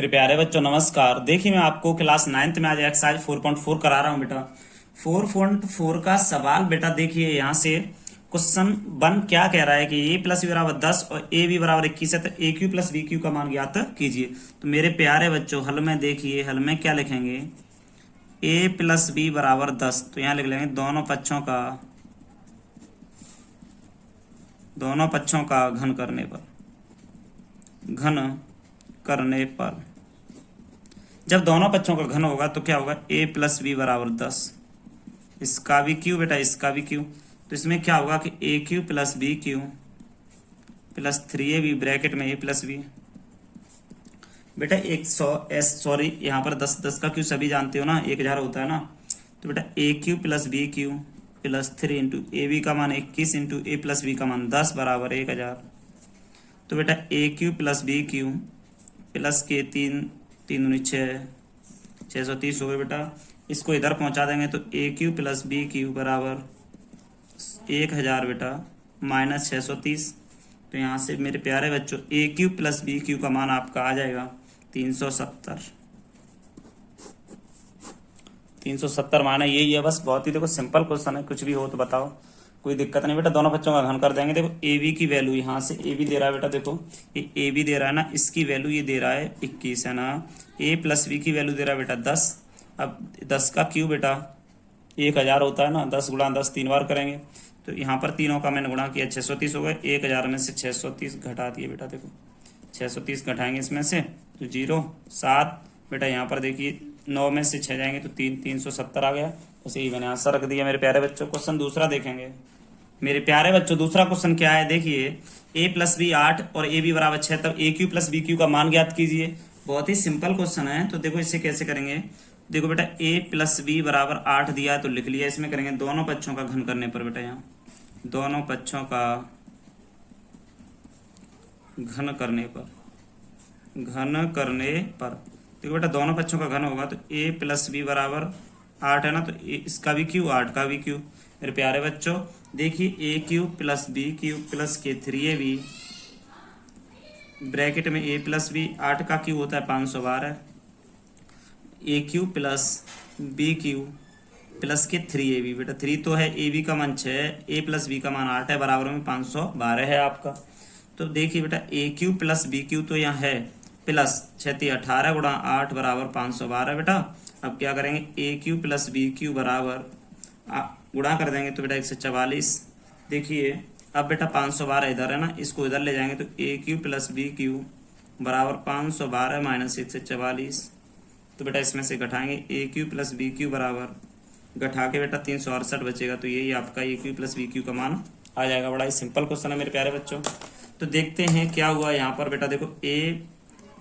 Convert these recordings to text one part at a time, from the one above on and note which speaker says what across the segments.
Speaker 1: मेरे प्यारे बच्चों नमस्कार। देखिए मैं आपको क्लास 9th में आज एक्सरसाइज 4.4 करा रहा हूँ बेटा। 4.4 का सवाल बेटा देखिए यहाँ से क्वेश्चन 1 क्या कह रहा है कि ए प्लस बी बराबर 10 और ए बी बराबर 21 है तो ए क्यू प्लस बी क्यू का मान ज्ञात कीजिए। तो मेरे प्यारे बच्चों हल में देखिए, हल में क्या लिखेंगे, ए प्लस बी बराबर 10 तो यहाँ लिख लेंगे दोनों पक्षों का घन करने पर जब दोनों पक्षों का घन होगा तो क्या होगा, a प्लस बी बराबर 10, इसका भी क्यू बेटा इसका भी क्यू, तो इसमें क्या होगा कि a cube plus b cube plus 3ab bracket में a प्लस बी बेटा 100 यहाँ पर 10 का क्यू सभी जानते हो ना, 1000 होता है ना। तो बेटा a cube plus b cube plus 3 into a b का मान 21 इंटू ए प्लस बी का मान 10 बराबर 1000। तो बेटा a cube plus b cube plus के 3 630 हो गए बेटा। इसको इधर पहुंचा देंगे तो ए क्यू प्लस बी क्यू बराबर 1000 बेटा माइनस 630। तो यहाँ से मेरे प्यारे बच्चों ए क्यू प्लस बी क्यू का मान आपका आ जाएगा 370 माना यही है बस। बहुत ही देखो सिंपल क्वेश्चन है, कुछ भी हो तो बताओ, कोई दिक्कत नहीं बेटा। दोनों बच्चों का घन कर देंगे। देखो ए बी की वैल्यू यहाँ से ए बी दे रहा है बेटा, देखो ये ए बी दे रहा है ना, इसकी वैल्यू ये दे रहा है 21 है ना। ए प्लस बी की वैल्यू दे रहा है बेटा 10। अब 10 का क्यू बेटा 1000 होता है ना, 10 गुणा 10 3 बार करेंगे तो यहाँ पर तीनों का मैंने गुणा किया 630 हो गए। 1000 में से 630 घटा दिए बेटा, देखो 630 घटाएंगे इसमें से तो 0 7 बेटा, यहाँ पर देखिए 9 में से 6 जाएंगे तो 370 आ गया। उसे ही मैंने आंसर रख दिया मेरे प्यारे बच्चों। क्वेश्चन दूसरा देखेंगे मेरे प्यारे बच्चों। दूसरा क्वेश्चन क्या है देखिए, a प्लस बी 8 और ए बी बराबर 6 तब ए क्यू प्लस बी क्यू का मान ज्ञात कीजिए। बहुत ही सिंपल क्वेश्चन है। तो देखो इसे कैसे करेंगे, देखो बेटा a प्लस बी बराबर 8 दिया है तो लिख लिया। इसमें करेंगे दोनों पक्षों का घन करने पर बेटा, यहाँ दोनों पक्षों का घन करने पर देखो बेटा दोनों पक्षों का घन होगा तो a प्लस बी बराबर 8 है ना, तो इसका भी क्यू 8 का भी क्यू। मेरे प्यारे बच्चों देखिए a cube plus b cube plus के 3ab ब्रैकेट में a प्लस बी 8 का क्यू होता है 512, a cube plus b cube plus के 3ab बेटा 3 तो है, ए बी का मान 6 ए प्लस बी का मान 8 है, बराबर में 512 है आपका। तो देखिए बेटा a cube plus b Q तो यहाँ है प्लस 6 18 गुणा 8 बराबर 512 बेटा। अब क्या करेंगे ए क्यू प्लस बी क्यू बराबर गुणा कर देंगे तो बेटा 144। देखिए अब बेटा 512 इधर है ना, इसको इधर ले जाएंगे तो ए क्यू प्लस बी क्यू बराबर 512 माइनस 144। तो बेटा इसमें से घटाएंगे ए क्यू प्लस बी क्यू बराबर घटा के बेटा 368 बचेगा। तो यही आपका ए क्यू प्लस बी क्यू का मान आ जाएगा। बड़ा ही सिंपल क्वेश्चन है मेरे प्यारे बच्चों। तो देखते हैं क्या हुआ यहाँ पर बेटा। देखो ए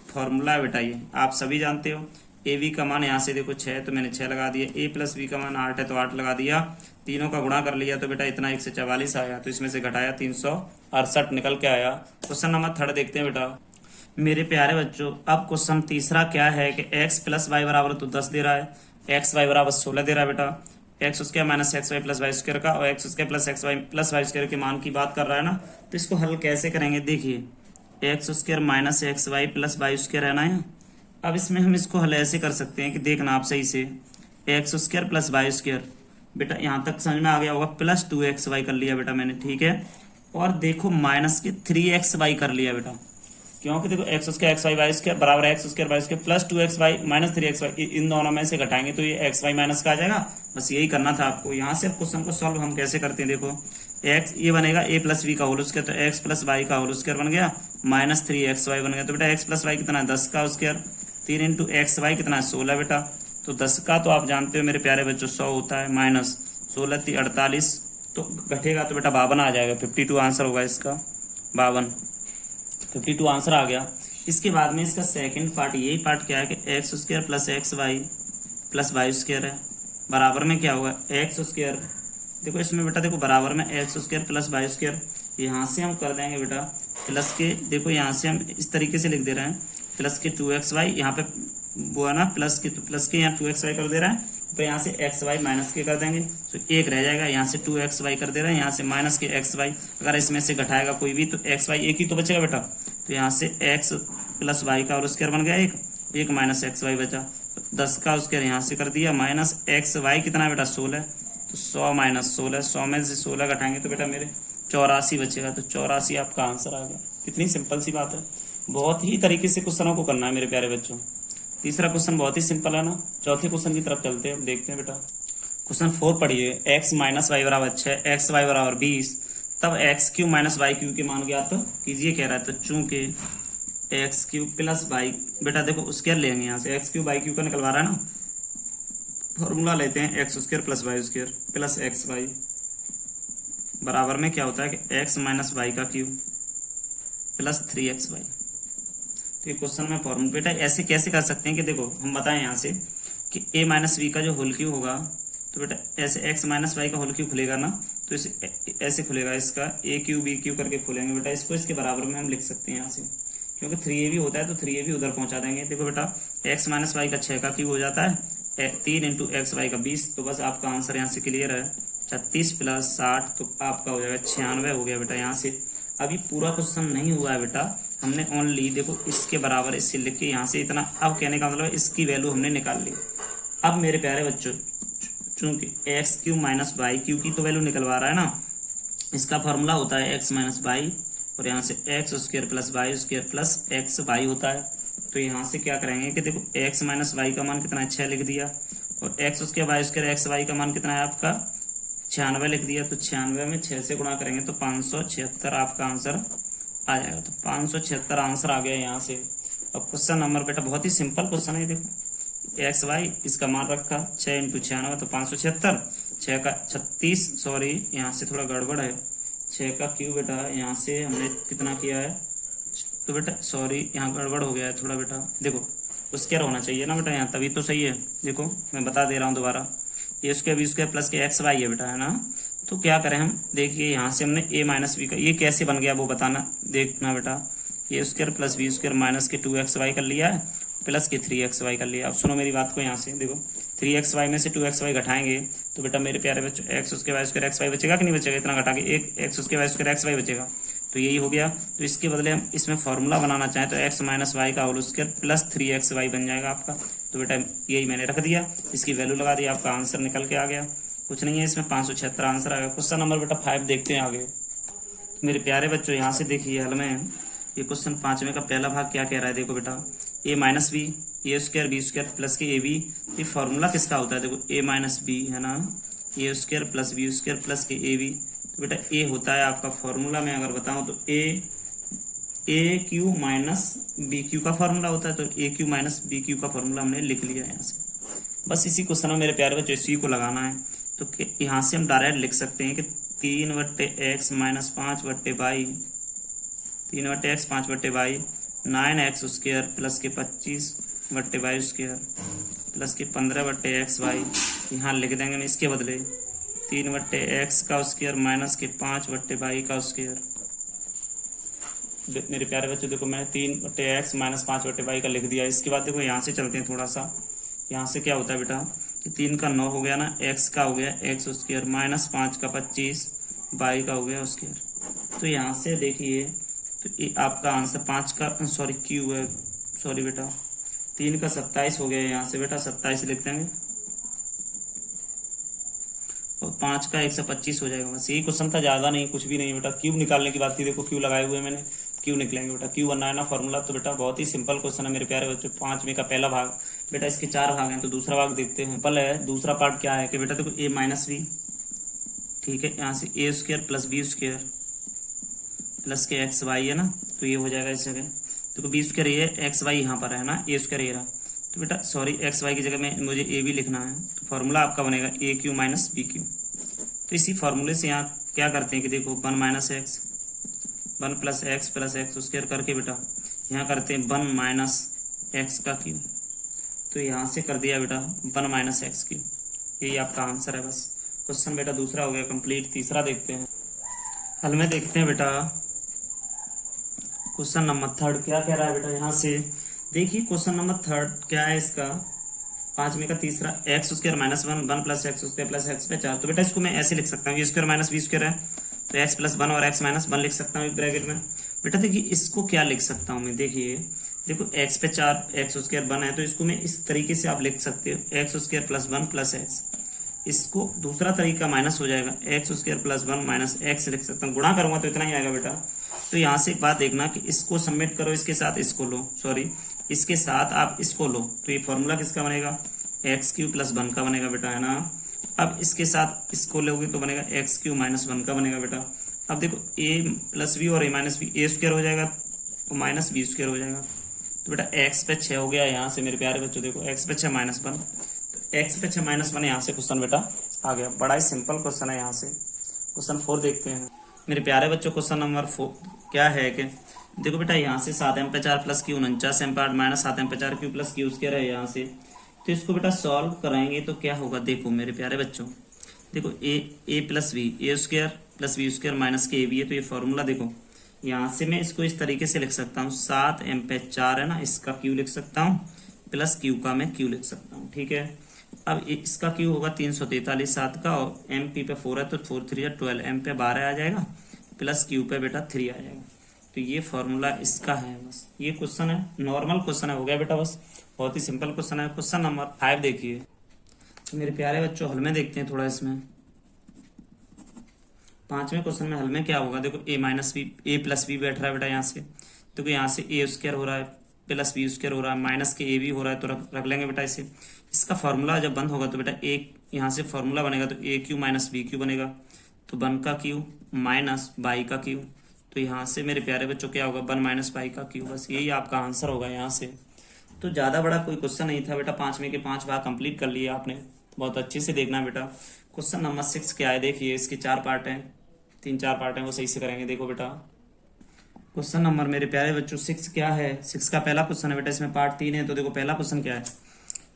Speaker 1: फॉर्मूला है बेटा, ये आप सभी जानते हो। ए बी का मान यहाँ से देखो 6 तो मैंने 6 लगा दिया, ए प्लस बी का मान 8 है तो 8 लगा दिया, तीनों का गुणा कर लिया तो बेटा इतना 144 आया। तो इसमें से घटाया 368 निकल के आया। क्वेश्चन नंबर 3 देखते हैं बेटा मेरे प्यारे बच्चों। अब क्वेश्चन तीसरा क्या है कि x प्लस वाई बराबर तो 10 दे रहा है, एक्स वाई बराबर 16 दे रहा है बेटा। X square minus x y plus y square का और x square plus x y plus y square के मान की बात कर रहा है ना। तो इसको हल कैसे करेंगे, देखिए x square minus x y plus y square है ना यहाँ। अब इसमें हम इसको हल ऐसे कर सकते हैं कि देखना आप सही से, x square plus y square बेटा यहाँ तक समझ में आ गया होगा, प्लस 2xy कर लिया बेटा मैंने, ठीक है। और देखो माइनस के 3xy कर लिया बेटा, क्योंकि देखो x square x y y square बराबर x square y square plus 2xy minus 3xy, इन दोनों में से घटाएंगे तो ये xy माइनस का आ जाएगा। बस यही करना था आपको। यहाँ से क्वेश्चन को सॉल्व हम कैसे करते हैं, देखो x ये बनेगा a प्लस बी का होल स्क्वायर तो x प्लस वाई का होल स्क्वायर बन गया, माइनस 3xy बन गया। तो बेटा x प्लस वाई कितना है 10 का स्क्वायर, 3 इंटू एक्स वाई कितना है 16 बेटा। तो 10 का तो आप जानते हो मेरे प्यारे बच्चों 100 होता है, माइनस 16 48 तो घटेगा तो बेटा 52 आ जाएगा। 52 आंसर होगा इसका, 52 आंसर आ गया। इसके बाद में इसका सेकंड पार्ट, यही पार्ट क्या है कि x square plus x y plus y square है, बराबर में क्या होगा एक्स स्क्वायर। देखो इसमें बेटा देखो बराबर में x square plus y square, यहाँ से हम कर देंगे बेटा प्लस के, देखो यहाँ से हम इस तरीके से लिख दे रहे हैं प्लस के 2xy, यहाँ पे वो है ना प्लस के यहाँ 2xy कर दे रहा है, तो यहाँ से xy माइनस के कर देंगे तो 1 रह जाएगा। यहाँ से 2xy कर दे रहे हैं, यहाँ से माइनस के xy, अगर इसमें से घटाएगा कोई भी तो xy एक ही तो बचेगा बेटा। तो यहाँ से x प्लस वाई का होल स्क्वायर बन गया 1 एक माइनस एक्स वाई बचा, 10 का स्क्वायर यहाँ से कर दिया, माइनस एक्स वाई कितना बेटा 16, तो 100 माइनस 16, 100 में से 16 घटाएंगे तो बेटा मेरे 84 बचेगा, तो 84 आपका आंसर आ गया। कितनी सिंपल सी बात है, बहुत ही तरीके से क्वेश्चनों को करना है मेरे प्यारे बच्चों। तीसरा क्वेश्चन बहुत ही सिंपल है ना, चौथे क्वेश्चन की तरफ चलते हैं, देखते हैं बेटा। क्वेश्चन 4 पढ़िए, x माइनस वाई बराबर 6, एक्स वाई बराबर 20, तब x cube minus y cube के मान ज्ञात कीजिए कह रहा है। तो चूंकि एक्स क्यू प्लस वाई, बेटा देखो स्क्वायर लेंगे यहाँ से, एक्स क्यू बाई क्यू का निकलवा रहा है ना, फॉर्मूला लेते हैं x square plus y square plus x y बराबर में क्या होता है कि एक्स माइनस वाई का क्यू प्लस 3x वाई। तो ये क्वेश्चन में फॉर्मूला बेटा ऐसे कैसे कर सकते हैं कि देखो हम बताएं यहाँ से कि a माइनस वी का जो होल क्यू होगा, तो बेटा ऐसे x माइनस वाई का होल क्यू खुलेगा ना, तो इसे ऐसे खुलेगा, इसका a क्यू बी क्यू करके खुलेंगे बेटा, इसको इसके बराबर में हम लिख सकते हैं यहाँ से, क्योंकि 3ab होता है तो 3ab उधर पहुंचा देंगे। देखो बेटा x माइनस वाई का 6 का क्यूब हो जाता है 3 इंटू एक्स वाई का 20, तो बस आपका आंसर यहाँ से क्लियर है 36 प्लस 60, तो आपका हो जाएगा 96 हो गया बेटा यहाँ से। अभी पूरा क्वेश्चन नहीं हुआ है बेटा, हमने ओनली देखो इसके बराबर इससे लिख के यहाँ से इतना, अब कहने का मतलब इसकी वैल्यू हमने निकाल ली। अब मेरे प्यारे बच्चों चूंकि x cube minus y cube की तो वैल्यू निकलवा रहा है ना, इसका फॉर्मूला होता है एक्स माइनस वाई और यहाँ से x square plus y square plus x y होता है। तो यहाँ से क्या करेंगे कि देखो एक्स माइनस वाई का मान कितना है 6 लिख दिया, और x square y square x y का मान कितना है आपका 96 लिख दिया, तो 96 में 6 से गुणा करेंगे तो 576 आपका आंसर आ जाएगा। तो 576 आंसर आ गया यहाँ से। अब क्वेश्चन नंबर बेटा बहुत ही सिंपल क्वेश्चन है, देखो एक्स वाई इसका मान रखा 6 इंटू 96 तो 576, 6 का 36, सॉरी यहाँ से थोड़ा गड़बड़ है, 6 का क्यू बेटा यहाँ से हमने कितना किया है, तो बेटा सॉरी यहाँ गड़बड़ हो गया है थोड़ा बेटा, देखो उसके होना चाहिए ना बेटा यहाँ, तभी तो सही है। देखो मैं बता दे रहा हूँ दोबारा, ये स्क्वायर बी स्क्वायर प्लस के एक्स वाई है बेटा, है ना। तो क्या करें हम, देखिए यहाँ से हमने a माइनस बी का ये कैसे बन गया वो बताना, देखना बेटा, a square plus b square minus के 2xy कर लिया है प्लस के 3xy कर लिया। अब सुनो मेरी बात को, यहाँ से देखो 3xy में से 2xy घटाएंगे तो बेटा मेरे प्यारे बच्चों एक्स उसके वाई स्क्वायर एक्स वाई बचेगा कि नहीं बचेगा, इतना घटा के एक एक्स उसके वाई स्क्वायर एक्स वाई बचेगा, तो यही हो गया। तो इसके बदले हम इसमें फॉर्मूला बनाना चाहें तो एक्स माइनस वाई का होल स्क्वायर प्लस 3xy बन जाएगा आपका। तो बेटा यही मैंने रख दिया, इसकी वैल्यू लगा दी, आपका आंसर निकल के आ गया। कुछ नहीं है इसमें, 576 आंसर आ गया। क्वेश्चन नंबर बेटा 5 देखते हैं आगे। मेरे प्यारे बच्चों यहाँ से देखिए हल में ये क्वेश्चन 5वें का पहला भाग क्या कह रहा है, देखो बेटा a minus b a square b square plus के ए बी, ये फॉर्मूला किसका होता है, देखो a माइनस बी है ना, a square plus b square plus के ए बी, तो बेटा a होता है आपका फॉर्मूला में अगर बताऊं तो ए क्यू माइनस बी क्यू का फॉर्मूला होता है, तो ए क्यू माइनस बी क्यू का फॉर्मूला हमने लिख लिया यहाँ से। बस इसी क्वेश्चन में मेरे प्यारे बच्चों इसी को लगाना है, तो यहाँ से हम डायरेक्ट लिख सकते हैं कि 3/x minus 5/y, 3/x 5/y 9x square plus के 25/y स्क्वायर प्लस के 15/xy, यहाँ लिख देंगे हम इसके बदले 3/x का स्क्वायर माइनस के 5/y का स्क्वायर। मेरे प्यारे बच्चों देखो मैं 3/x माइनस 5/y का लिख दिया। इसके बाद देखो यहाँ से चलते हैं थोड़ा सा, यहाँ से क्या होता है बेटा, 3 का 9 हो गया ना, x का हो गया x स्क्वायर माइनस 5 का 25 y का हो गया स्क्वायर। तो यहाँ से देखिए तो ये आपका आंसर 5 का सॉरी क्यू है, सॉरी बेटा 3 का 27 हो गया, यहाँ से बेटा 27 लिख देंगे और 5 का 125 हो जाएगा। बस यही क्वेश्चन था, ज्यादा नहीं, कुछ भी नहीं बेटा। क्यूब निकालने की बात थी, देखो क्यू लगाए हुए मैंने, क्यू निकलेंगे बेटा, क्यू बनना है ना फॉर्मूला। तो बेटा बहुत ही सिंपल क्वेश्चन है मेरे प्यारे बच्चों, 5वें का पहला भाग। बेटा इसके 4 भाग हैं तो दूसरा भाग देखते हैं। पहले दूसरा पार्ट क्या है कि बेटा देखो a माइनस बी, ठीक है, यहाँ से a square plus b square plus के एक्स वाई है ना, तो ये हो जाएगा इस जगह। देखो बी स्क्वायर ये एक्स वाई यहाँ पर है ना, ए स्क्वायर ये रहा, तो बेटा सॉरी एक्स वाई की जगह में मुझे ए बी लिखना है, तो फॉर्मूला आपका बनेगा ए क्यू माइनस बी क्यू। तो इसी फॉर्मूले से यहाँ क्या करते हैं कि देखो 1 minus x 1 plus x square करके बेटा यहाँ करते हैं 1 माइनस एक्स का क्यू, तो यहाँ से कर दिया बेटा 1 माइनस एक्स क्यू, यही आपका आंसर है। बस क्वेश्चन बेटा दूसरा हो गया कंप्लीट। तीसरा देखते हैं, हल में देखते हैं बेटा क्वेश्चन नंबर 3 क्या कह रहा है बेटा। यहाँ से देखिए क्वेश्चन नंबर 3 क्या है इसका, 5वें का तीसरा, x square minus 1 plus x square plus x पे 4। तो बेटा इसको मैं ऐसे लिख सकता हूँ, ए स्क्वायर माइनस बी स्क्वायर है तो एक्स प्लस 1 और एक्स माइनस 1 लिख सकता हूँ एक ब्रैकेट में। बेटा देखिए इसको क्या लिख सकता हूँ मैं, देखिए देखो एक्स पे 4 एक्स स्क्वायर 1 है, तो इसको मैं इस तरीके से आप लिख सकते हो x square plus 1 plus x. इसको दूसरा तरीका माइनस हो जाएगा, x square plus 1 minus x लिख सकता हूँ। गुणा करूंगा तो इतना ही आएगा बेटा। तो यहाँ से एक बात देखना कि इसको सबमिट करो, इसके साथ इसको लो, सॉरी इसके साथ आप इसको लो, तो ये फॉर्मूला किसका बनेगा, एक्स क्यू प्लस 1 का बनेगा बेटा, है ना। अब इसके साथ इसको लोगे तो बनेगा एक्स क्यू माइनस 1 का बनेगा बेटा। अब देखो ए प्लस बी और ए माइनस बी, ए स्क्वायर हो जाएगा तो माइनस बी स्क्वायर हो जाएगा। तो बेटा एक्स पे 6 हो गया यहाँ से मेरे प्यारे बच्चों, देखो एक्स पे 6 माइनस 1, तो एक्स पे 6 माइनस 1 यहाँ से क्वेश्चन बेटा आ गया। बड़ा ही सिंपल क्वेश्चन है। यहाँ से क्वेश्चन 4 देखते हैं मेरे प्यारे बच्चों। क्वेश्चन नंबर 4 क्या है कि देखो बेटा यहाँ से 7 एम पे 4 प्लस क्यू 49 एम पे 8 माइनस 7 एम पे 4 क्यू प्लस क्यू स्क्वायर है यहाँ से। तो इसको बेटा सॉल्व कराएंगे तो क्या होगा, देखो मेरे प्यारे बच्चों, देखो a plus b, a square plus b square minus के ए बी है, तो ये फॉर्मूला देखो यहाँ से मैं इसको इस तरीके से लिख सकता हूँ, 7 एम पे 4 है ना, इसका क्यू लिख सकता हूँ प्लस क्यू का मैं क्यू लिख सकता हूँ, ठीक है। अब इसका क्यू होगा 343 7 का, और एम पी पे 4 है तो 4 3 12, एम पे 12 आ जाएगा प्लस क्यू पे बेटा 3 आ जाएगा। तो ये फॉर्मूला इसका है। बस ये क्वेश्चन है, नॉर्मल क्वेश्चन है, हो गया बेटा, बस बहुत ही सिंपल क्वेश्चन है। क्वेश्चन नंबर 5 देखिए तो मेरे प्यारे बच्चों, हल में देखते हैं थोड़ा इसमें। 5वें क्वेश्चन में हल में क्या होगा, देखो ए माइनस बी, ए प्लस बी बैठ रहा है बेटा यहाँ से, देखो यहाँ से ए स्क्वायर हो रहा है प्लस बी स्क्वायर हो रहा है माइनस के ए बी हो रहा है, तो रख लेंगे बेटा इसे। इसका फॉर्मूला जब बंद होगा तो बेटा एक यहाँ से फॉर्मूला बनेगा, तो ए क्यू माइनस बी क्यू बनेगा, तो 1 का क्यू माइनस बाई का क्यू, तो यहाँ से मेरे प्यारे बच्चों क्या होगा 1 माइनस बाई का क्यू। बस यही आपका आंसर होगा यहाँ से। तो ज़्यादा बड़ा कोई क्वेश्चन नहीं था बेटा, 5 में के 5 भाग कंप्लीट कर लिए आपने, बहुत अच्छे से देखना बेटा। क्वेश्चन नंबर 6 क्या है, देखिए इसके 4 पार्ट हैं, 3-4 पार्ट हैं, वो सही से करेंगे। देखो बेटा क्वेश्चन नंबर मेरे प्यारे बच्चों 6 क्या है, 6 का पहला क्वेश्चन है बेटा, इसमें पार्ट 3 है। तो देखो पहला क्वेश्चन क्या है,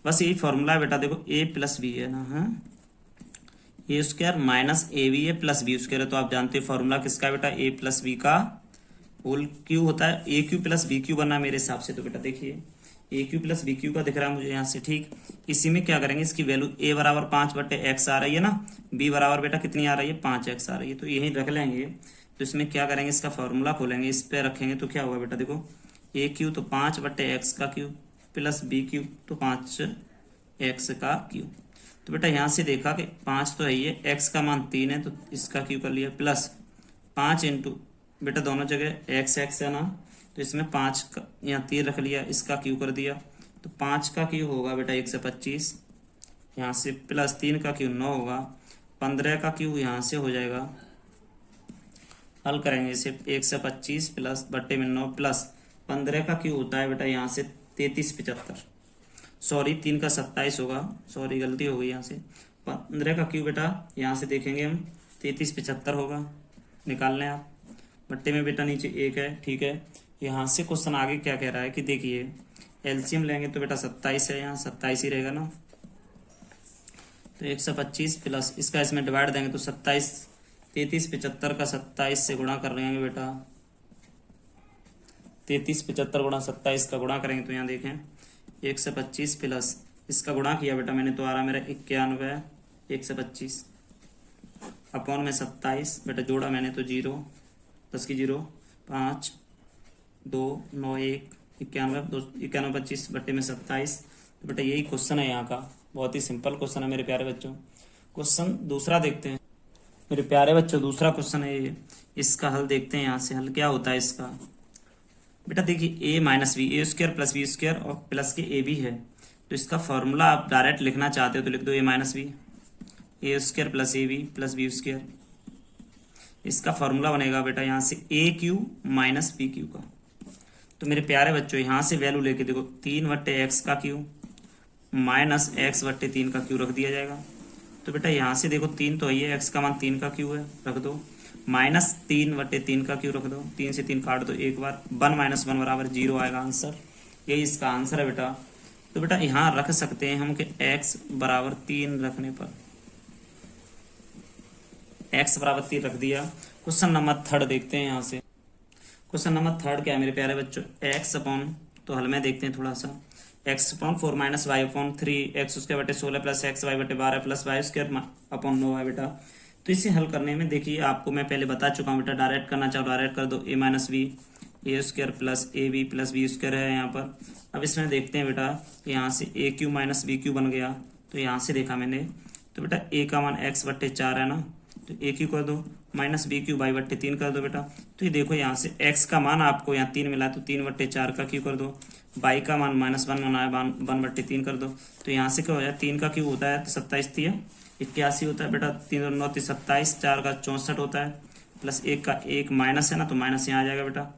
Speaker 1: बस यही फॉर्मूला है बेटा, देखो ए प्लस बी है ना, हाँ ए स्क्वायर माइनस ए बी है प्लस बी स्क्वायर है, तो आप जानते हैं फॉर्मूला किसका बेटा, ए प्लस बी का होल क्यू होता है, ए क्यू प्लस बी क्यू बनना मेरे हिसाब से। तो बेटा देखिए a cube plus b cube का दिख रहा है मुझे यहाँ से, ठीक। इसी में क्या करेंगे, इसकी वैल्यू ए बराबर 5/x आ रही है ना, बी बराबर बेटा कितनी आ रही है 5x आ रही है, तो यही रख लेंगे। तो इसमें क्या करेंगे, इसका फॉर्मूला खोलेंगे, इस पे रखेंगे तो क्या होगा बेटा, देखो ए क्यू तो 5/x का क्यू प्लस बी क्यू तो 5x का क्यू। तो बेटा यहाँ से देखा कि 5 तो है ये, x का मान 3 है तो इसका क्यू कर लिया, प्लस 5 इंटू बेटा दोनों जगह x है ना, तो इसमें 5 का यहाँ 3 रख लिया, इसका क्यू कर दिया, तो 5 का क्यू होगा बेटा 125, यहाँ से प्लस 3 का क्यू 9 होगा, 15 का क्यू यहाँ से हो जाएगा, हल करेंगे इसे 125 प्लस बट्टे में 9 प्लस 15 का क्यू होता है बेटा यहाँ से 3375, सॉरी 3 का 27 होगा, सॉरी गलती हो गई यहाँ से, 15 का क्यू बेटा यहाँ से देखेंगे हम 3375 होगा, निकाल लें आप, बट्टे में बेटा नीचे 1 है, ठीक है। यहाँ से क्वेश्चन आगे क्या कह रहा है कि देखिए एलसीएम लेंगे तो बेटा 27 है, यहाँ 27 ही रहेगा ना, तो 125 प्लस इसका इसमें डिवाइड देंगे तो 27, 3375 का 27 से गुणा कर लेंगे बेटा, 3375 गुणा 27 का गुणा करेंगे तो यहाँ देखें 125 प्लस इसका गुणा किया बेटा मैंने, तो आ रहा मेरा 91 125 अपॉन में 27 बेटा जोड़ा मैंने तो 0 10 की 0 5 2 9 1 91 91 25 बट्टे में 27। तो बेटा यही क्वेश्चन है यहाँ का, बहुत ही सिंपल क्वेश्चन है मेरे प्यारे बच्चों। क्वेश्चन दूसरा देखते हैं मेरे प्यारे बच्चों, दूसरा क्वेश्चन है ये, इसका हल देखते हैं। यहाँ से हल क्या होता है इसका बेटा, देखिए a minus b, a square plus b square और प्लस के ए बी है, तो इसका फॉर्मूला आप डायरेक्ट लिखना चाहते हो तो लिख दो a minus b, a square plus a b plus b square. इसका फॉर्मूला बनेगा बेटा यहाँ से a cube minus b cube का। तो मेरे प्यारे बच्चों यहाँ से वैल्यू लेके देखो 3/x का क्यू माइनस x/3 का क्यू रख दिया जाएगा। तो बेटा यहाँ से देखो 3 तो है, x का मान 3 का क्यू है, रख दो, माइनस 3/3 का क्यू रख दो, 3 से 3 काट दो एक बार, 1 माइनस 1 बराबर 0 आएगा आंसर, यही इसका आंसर है बेटा। तो बेटा यहाँ रख सकते हैं हम कि x बराबर 3 रखने पर, x बराबर 3 रख दिया। क्वेश्चन नंबर 3 देखते हैं यहाँ से। क्वेश्चन नंबर 3 क्या है मेरे प्यारे बच्चों, x अपॉन, तो हल में देखते हैं थोड़ा सा, x upon 4 minus y upon 3 x उसके बटे 16 प्लस एक्स वाई बटे 12 प्लस वाई स्क्वायर अपॉन 9 है बेटा। तो इसे हल करने में देखिए आपको मैं पहले बता चुका हूँ बेटा, डायरेक्ट करना चाहो डायरेक्ट कर दो, a minus b, a square plus a b plus b square है यहाँ पर। अब इसमें देखते हैं बेटा, यहाँ से a cube minus b Q बन गया, तो यहाँ से देखा मैंने, तो बेटा ए का मान x बट्टे 4 है ना, तो ए क्यू कर दो, माइनस बी क्यू बाई बट्टे 3 कर दो बेटा। तो ये देखो यहाँ से x का मान आपको यहाँ 3 मिला, तो 3 बट्टे 4 का क्यू कर दो, बाई का मान -1 बना है, 1 बट्टे 3 कर दो। तो यहाँ से क्या हो जाए, 3 का क्यू होता है तो 27 थी 81 होता है बेटा, 3 9 27, 4 का 64 होता है, प्लस 1 का 1 माइनस है ना, तो माइनस यहाँ आ जाएगा बेटा,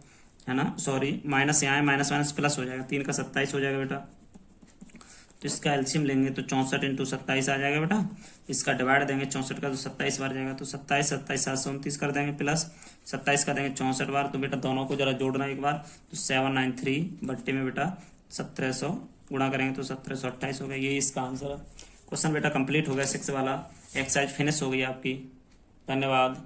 Speaker 1: है ना, सॉरी माइनस यहाँ है, माइनस माइनस प्लस हो जाएगा, 3 का 27 हो जाएगा बेटा। तो इसका एलसीएम लेंगे तो 64 इंटू 27 आ जाएगा बेटा, इसका डिवाइड देंगे 64 का तो 27 बार जाएगा, तो 27 27 729 कर देंगे, प्लस 27 कर देंगे 64 बार। तो बेटा दोनों को जरा जोड़ना एक बार, तो 793 बट्टे में बेटा 1700 गुणा करेंगे तो 1728 हो गया, यही इसका आंसर है। क्वेश्चन बेटा कंप्लीट हो गया 6 वाला, एक्सरसाइज फिनिश हो गई आपकी। धन्यवाद।